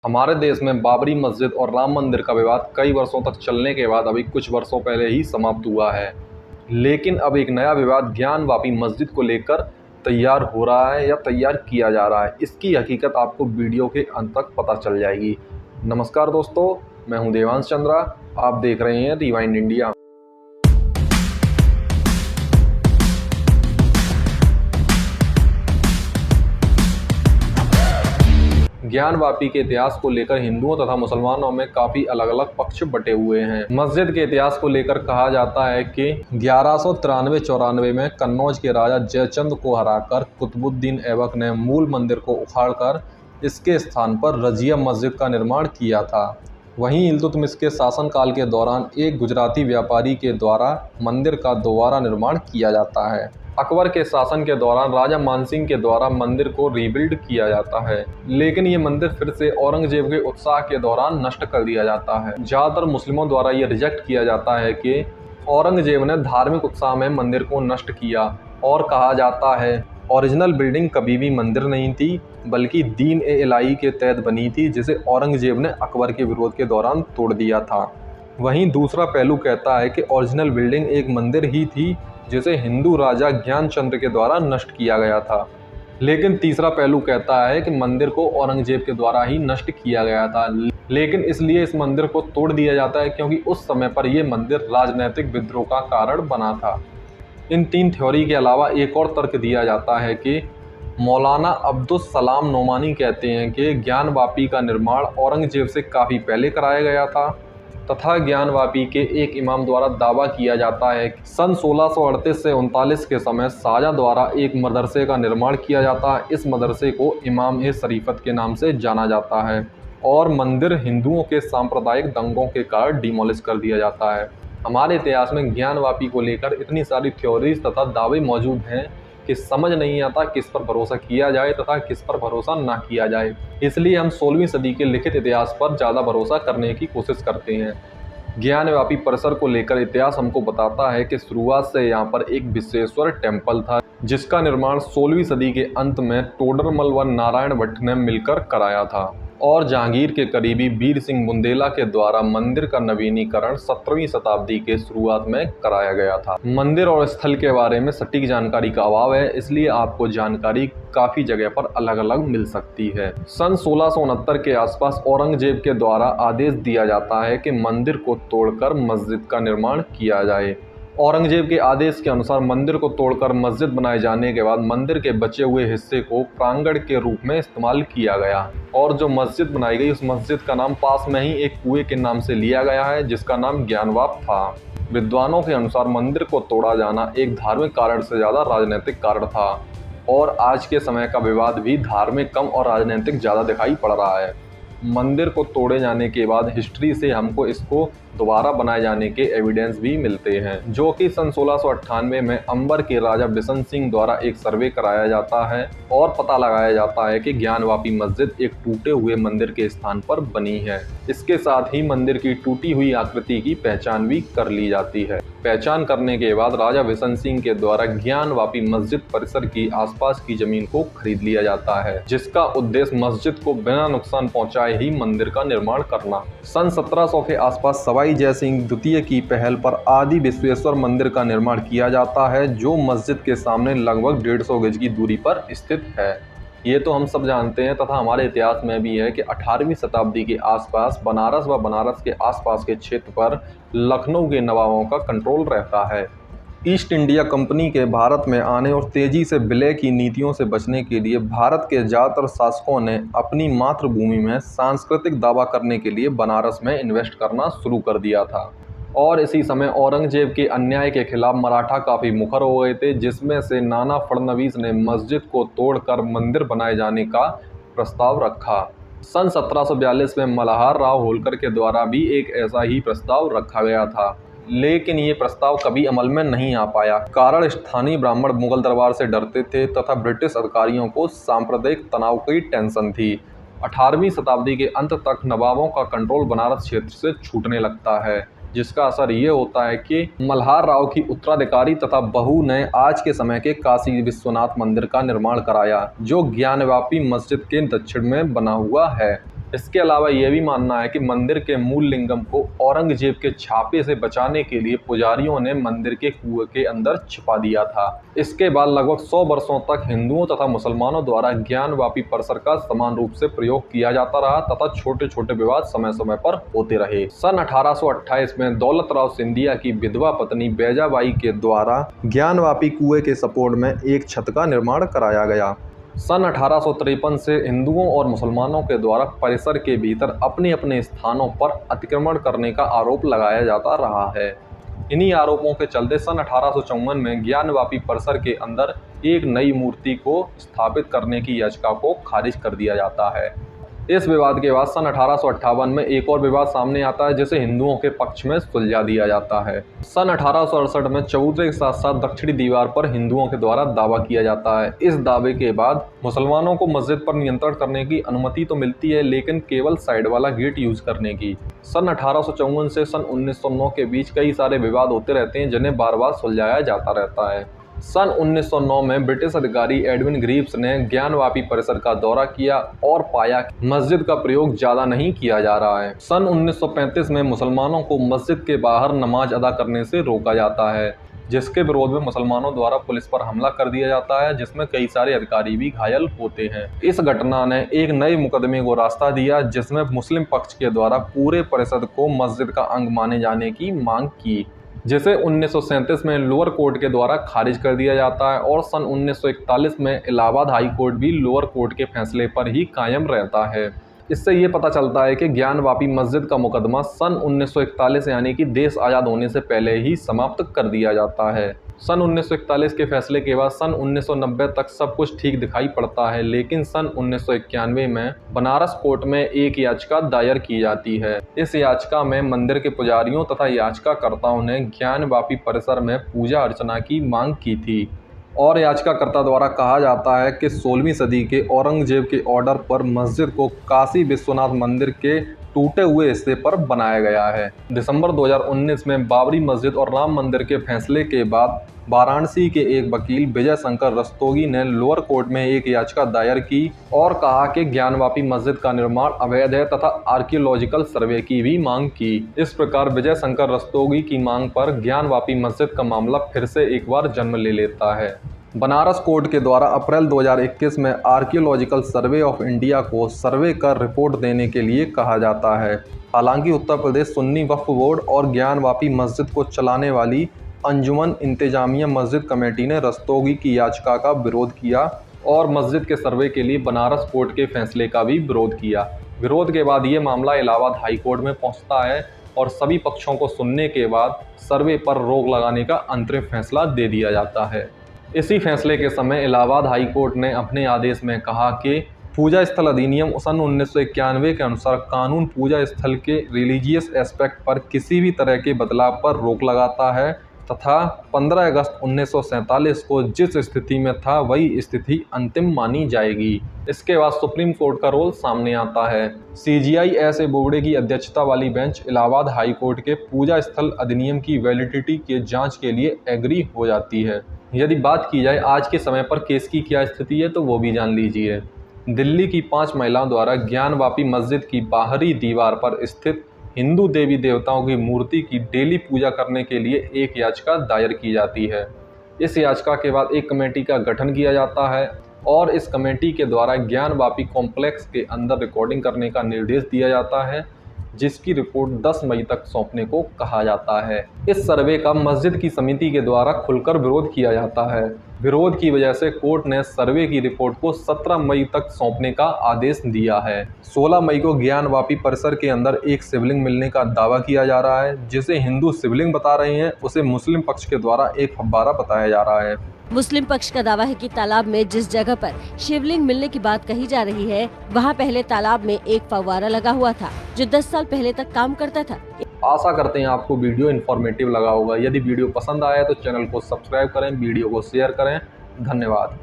हमारे देश में बाबरी मस्जिद और राम मंदिर का विवाद कई वर्षों तक चलने के बाद अभी कुछ वर्षों पहले ही समाप्त हुआ है। लेकिन अब एक नया विवाद ज्ञानवापी मस्जिद को लेकर तैयार हो रहा है या तैयार किया जा रहा है। इसकी हकीकत आपको वीडियो के अंत तक पता चल जाएगी। नमस्कार दोस्तों, मैं हूं देवांश चंद्रा। आप देख रहे हैं रिवाइंड इंडिया। ज्ञानवापी के इतिहास को लेकर हिंदुओं तथा मुसलमानों में काफी अलग अलग पक्ष बटे हुए हैं। मस्जिद के इतिहास को लेकर कहा जाता है कि 1193-94 में कन्नौज के राजा जयचंद को हराकर कुतुबुद्दीन ऐबक ने मूल मंदिर को उखाड़कर इसके स्थान पर रजिया मस्जिद का निर्माण किया था। वहीं इल्तुतमिश के शासनकाल के दौरान एक गुजराती व्यापारी के द्वारा मंदिर का दोबारा निर्माण किया जाता है। अकबर के शासन के दौरान राजा मानसिंह के द्वारा मंदिर को रीबिल्ड किया जाता है, लेकिन ये मंदिर फिर से औरंगजेब के उत्साह के दौरान नष्ट कर दिया जाता है। ज़्यादातर मुस्लिमों द्वारा ये रिजेक्ट किया जाता है कि औरंगजेब ने धार्मिक उत्साह में मंदिर को नष्ट किया और कहा जाता है ओरिजिनल बिल्डिंग कभी भी मंदिर नहीं थी, बल्कि दीन ए इलाही के तहत बनी थी, जिसे औरंगजेब ने अकबर के विरोध के दौरान तोड़ दिया था। वहीं दूसरा पहलू कहता है कि ओरिजिनल बिल्डिंग एक मंदिर ही थी, जिसे हिंदू राजा ज्ञानचंद्र के द्वारा नष्ट किया गया था। लेकिन तीसरा पहलू कहता है कि मंदिर को औरंगजेब के द्वारा ही नष्ट किया गया था, लेकिन इसलिए इस मंदिर को तोड़ दिया जाता है क्योंकि उस समय पर यह मंदिर राजनीतिक विद्रोह का कारण बना था। इन तीन थ्योरी के अलावा एक और तर्क दिया जाता है कि मौलाना अब्दुल सलाम नोमानी कहते हैं कि ज्ञानवापी का निर्माण औरंगजेब से काफ़ी पहले कराया गया था, तथा ज्ञानवापी के एक इमाम द्वारा दावा किया जाता है कि सन 1638 से 39 के समय शाहजहां द्वारा एक मदरसे का निर्माण किया जाता है। इस मदरसे को इमाम ए शरीफत के नाम से जाना जाता है और मंदिर हिंदुओं के सांप्रदायिक दंगों के कारण डिमोलिश कर दिया जाता है। हमारे इतिहास में ज्ञानवापी को लेकर इतनी सारी थ्योरीज तथा दावे मौजूद हैं कि समझ नहीं आता किस पर भरोसा किया जाए तथा किस पर भरोसा ना किया जाए। इसलिए हम 16वीं सदी के लिखित इतिहास पर ज़्यादा भरोसा करने की कोशिश करते हैं। ज्ञानवापी परिसर को लेकर इतिहास हमको बताता है कि शुरुआत से यहाँ पर एक विश्वेश्वर टेम्पल था, जिसका निर्माण 16वीं सदी के अंत में टोडरमल व नारायण भट्ट ने मिलकर कराया था और जहांगीर के करीबी वीर सिंह बुंदेला के द्वारा मंदिर का नवीनीकरण 17वीं शताब्दी के शुरुआत में कराया गया था। मंदिर और स्थल के बारे में सटीक जानकारी का अभाव है, इसलिए आपको जानकारी काफ़ी जगह पर अलग अलग मिल सकती है। सन 1669 के आसपास औरंगजेब के द्वारा आदेश दिया जाता है कि मंदिर को तोड़कर मस्जिद का निर्माण किया जाए। औरंगजेब के आदेश के अनुसार मंदिर को तोड़कर मस्जिद बनाए जाने के बाद मंदिर के बचे हुए हिस्से को प्रांगण के रूप में इस्तेमाल किया गया और जो मस्जिद बनाई गई उस मस्जिद का नाम पास में ही एक कुएं के नाम से लिया गया है, जिसका नाम ज्ञानवाप था। विद्वानों के अनुसार मंदिर को तोड़ा जाना एक धार्मिक कारण से ज़्यादा राजनीतिक कारण था और आज के समय का विवाद भी धार्मिक कम और राजनीतिक ज़्यादा दिखाई पड़ रहा है। मंदिर को तोड़े जाने के बाद हिस्ट्री से हमको इसको दोबारा बनाए जाने के एविडेंस भी मिलते हैं, जो कि सन 1698 में अंबर के राजा बिशन सिंह द्वारा एक सर्वे कराया जाता है और पता लगाया जाता है कि ज्ञानवापी मस्जिद एक टूटे हुए मंदिर के स्थान पर बनी है। इसके साथ ही मंदिर की टूटी हुई आकृति की पहचान भी कर ली जाती है। पहचान करने के बाद राजा बिशन सिंह के द्वारा ज्ञानवापी मस्जिद परिसर की आसपास की जमीन को खरीद लिया जाता है, जिसका उद्देश्य मस्जिद को बिना नुकसान पहुंचाए ही मंदिर का निर्माण करना। सन 1700 के आसपास सवाई जय सिंह द्वितीय की पहल पर आदि विश्वेश्वर मंदिर का निर्माण किया जाता है, जो मस्जिद के सामने लगभग 150 गज की दूरी पर स्थित है। ये तो हम सब जानते हैं तथा हमारे इतिहास में भी है कि 18वीं शताब्दी के आसपास बनारस व बनारस के आसपास के क्षेत्र पर लखनऊ के नवाबों का कंट्रोल रहता है। ईस्ट इंडिया कंपनी के भारत में आने और तेजी से विलय की नीतियों से बचने के लिए भारत के ज़्यादातर शासकों ने अपनी मातृभूमि में सांस्कृतिक दावा करने के लिए बनारस में इन्वेस्ट करना शुरू कर दिया था और इसी समय औरंगजेब के अन्याय के खिलाफ मराठा काफ़ी मुखर हो गए थे, जिसमें से नाना फडणवीस ने मस्जिद को तोड़कर मंदिर बनाए जाने का प्रस्ताव रखा। सन 1742 में मल्हार राव होलकर के द्वारा भी एक ऐसा ही प्रस्ताव रखा गया था, लेकिन ये प्रस्ताव कभी अमल में नहीं आ पाया। कारण स्थानीय ब्राह्मण मुगल दरबार से डरते थे तथा ब्रिटिश अधिकारियों को सांप्रदायिक तनाव की टेंशन थी। 18वीं शताब्दी के अंत तक नवाबों का कंट्रोल बनारस क्षेत्र से छूटने लगता है, जिसका असर ये होता है कि मल्हार राव की उत्तराधिकारी तथा बहू ने आज के समय के काशी विश्वनाथ मंदिर का निर्माण कराया, जो ज्ञानवापी मस्जिद के दक्षिण में बना हुआ है। इसके अलावा यह भी मानना है कि मंदिर के मूल लिंगम को औरंगजेब के छापे से बचाने के लिए पुजारियों ने मंदिर के कुएं के अंदर छिपा दिया था। इसके बाद लगभग 100 वर्षों तक हिंदुओं तथा मुसलमानों द्वारा ज्ञानवापी परिसर का समान रूप से प्रयोग किया जाता रहा तथा छोटे छोटे विवाद समय समय पर होते रहे। सन 1828 में दौलत राव सिंधिया की विधवा पत्नी बैजाबाई के द्वारा ज्ञानवापी कुएं के सपोर्ट में एक छत का निर्माण कराया गया। सन 1853 से हिंदुओं और मुसलमानों के द्वारा परिसर के भीतर अपने अपने स्थानों पर अतिक्रमण करने का आरोप लगाया जाता रहा है। इन्हीं आरोपों के चलते सन 1854 में ज्ञानवापी परिसर के अंदर एक नई मूर्ति को स्थापित करने की याचिका को खारिज कर दिया जाता है। इस विवाद के बाद सन 1858 में एक और विवाद सामने आता है जिसे हिंदुओं के पक्ष में सुलझा दिया जाता है। सन 1868 में चबूतरे के साथ साथ दक्षिणी दीवार पर हिंदुओं के द्वारा दावा किया जाता है। इस दावे के बाद मुसलमानों को मस्जिद पर नियंत्रण करने की अनुमति तो मिलती है, लेकिन केवल साइड वाला गेट यूज करने की। सन 1854 से सन 1909 के बीच कई सारे विवाद होते रहते हैं जिन्हें बार बार सुलझाया जाता रहता है। सन 1909 में ब्रिटिश अधिकारी एडविन ग्रीव्स ने ज्ञानवापी परिसर का दौरा किया और पाया कि मस्जिद का प्रयोग ज्यादा नहीं किया जा रहा है। सन 1935 में मुसलमानों को मस्जिद के बाहर नमाज अदा करने से रोका जाता है, जिसके विरोध में मुसलमानों द्वारा पुलिस पर हमला कर दिया जाता है, जिसमें कई सारे अधिकारी भी घायल होते हैं। इस घटना ने एक नए मुकदमे को रास्ता दिया जिसमें मुस्लिम पक्ष के द्वारा पूरे परिसर को मस्जिद का अंग माने जाने की मांग की, जिसे 1937 में लोअर कोर्ट के द्वारा खारिज कर दिया जाता है और सन 1941 में इलाहाबाद हाई कोर्ट भी लोअर कोर्ट के फैसले पर ही कायम रहता है। इससे ये पता चलता है कि ज्ञानवापी मस्जिद का मुकदमा सन 1941 यानी कि देश आज़ाद होने से पहले ही समाप्त कर दिया जाता है। सन 1941 के फैसले के बाद सन 1990 तक सब कुछ ठीक दिखाई पड़ता है, लेकिन सन 1991 में बनारस कोर्ट में एक याचिका दायर की जाती है। इस याचिका में मंदिर के पुजारियों तथा याचिकाकर्ताओं ने ज्ञानवापी परिसर में पूजा अर्चना की मांग की थी और याचिकाकर्ता द्वारा कहा जाता है कि 16वीं सदी के औरंगजेब के ऑर्डर पर मस्जिद को काशी विश्वनाथ मंदिर के टूटे हुए हिस्से पर बनाया गया है। दिसंबर 2019 में बाबरी मस्जिद और राम मंदिर के फैसले के बाद वाराणसी के एक वकील विजय शंकर रस्तोगी ने लोअर कोर्ट में एक याचिका दायर की और कहा कि ज्ञानवापी मस्जिद का निर्माण अवैध है तथा आर्कियोलॉजिकल सर्वे की भी मांग की। इस प्रकार विजय शंकर रस्तोगी की मांग पर ज्ञानवापी मस्जिद का मामला फिर से एक बार जन्म ले लेता है। बनारस कोर्ट के द्वारा अप्रैल 2021 में आर्कियोलॉजिकल सर्वे ऑफ इंडिया को सर्वे कर रिपोर्ट देने के लिए कहा जाता है। हालांकि उत्तर प्रदेश सुन्नी वक्फ बोर्ड और ज्ञानवापी मस्जिद को चलाने वाली अंजुमन इंतजामिया मस्जिद कमेटी ने रस्तोगी की याचिका का विरोध किया और मस्जिद के सर्वे के लिए बनारस कोर्ट के फैसले का भी विरोध किया। विरोध के बाद ये मामला इलाहाबाद हाई कोर्ट में पहुंचता है और सभी पक्षों को सुनने के बाद सर्वे पर रोक लगाने का अंतरिम फैसला दे दिया जाता है। इसी फैसले के समय इलाहाबाद हाई कोर्ट ने अपने आदेश में कहा कि पूजा स्थल अधिनियम सन 1991 के अनुसार कानून पूजा स्थल के रिलीजियस एस्पेक्ट पर किसी भी तरह के बदलाव पर रोक लगाता है तथा 15 अगस्त 1947 को जिस स्थिति में था वही स्थिति अंतिम मानी जाएगी। इसके बाद सुप्रीम कोर्ट का रोल सामने आता है। CJI S.A. बोबडे की अध्यक्षता वाली बेंच इलाहाबाद हाई कोर्ट के पूजा स्थल अधिनियम की वैलिडिटी के जांच के लिए एग्री हो जाती है। यदि बात की जाए आज के समय पर केस की क्या स्थिति है तो वो भी जान लीजिए। दिल्ली की 5 महिलाओं द्वारा ज्ञानवापी मस्जिद की बाहरी दीवार पर स्थित हिंदू देवी देवताओं की मूर्ति की डेली पूजा करने के लिए एक याचिका दायर की जाती है। इस याचिका के बाद एक कमेटी का गठन किया जाता है और इस कमेटी के द्वारा ज्ञानवापी कॉम्प्लेक्स के अंदर रिकॉर्डिंग करने का निर्देश दिया जाता है, जिसकी रिपोर्ट 10 मई तक सौंपने को कहा जाता है। इस सर्वे का मस्जिद की समिति के द्वारा खुलकर विरोध किया जाता है। विरोध की वजह से कोर्ट ने सर्वे की रिपोर्ट को 17 मई तक सौंपने का आदेश दिया है। 16 मई को ज्ञानवापी परिसर के अंदर एक शिवलिंग मिलने का दावा किया जा रहा है, जिसे हिंदू शिवलिंग बता रहे हैं, उसे मुस्लिम पक्ष के द्वारा एक फव्वारा बताया जा रहा है। मुस्लिम पक्ष का दावा है कि तालाब में जिस जगह पर शिवलिंग मिलने की बात कही जा रही है वहाँ पहले तालाब में एक फव्वारा लगा हुआ था जो 10 साल पहले तक काम करता था। आशा करते हैं आपको वीडियो इन्फॉर्मेटिव लगा होगा। यदि वीडियो पसंद आया तो चैनल को सब्सक्राइब करें, वीडियो को शेयर करें। धन्यवाद।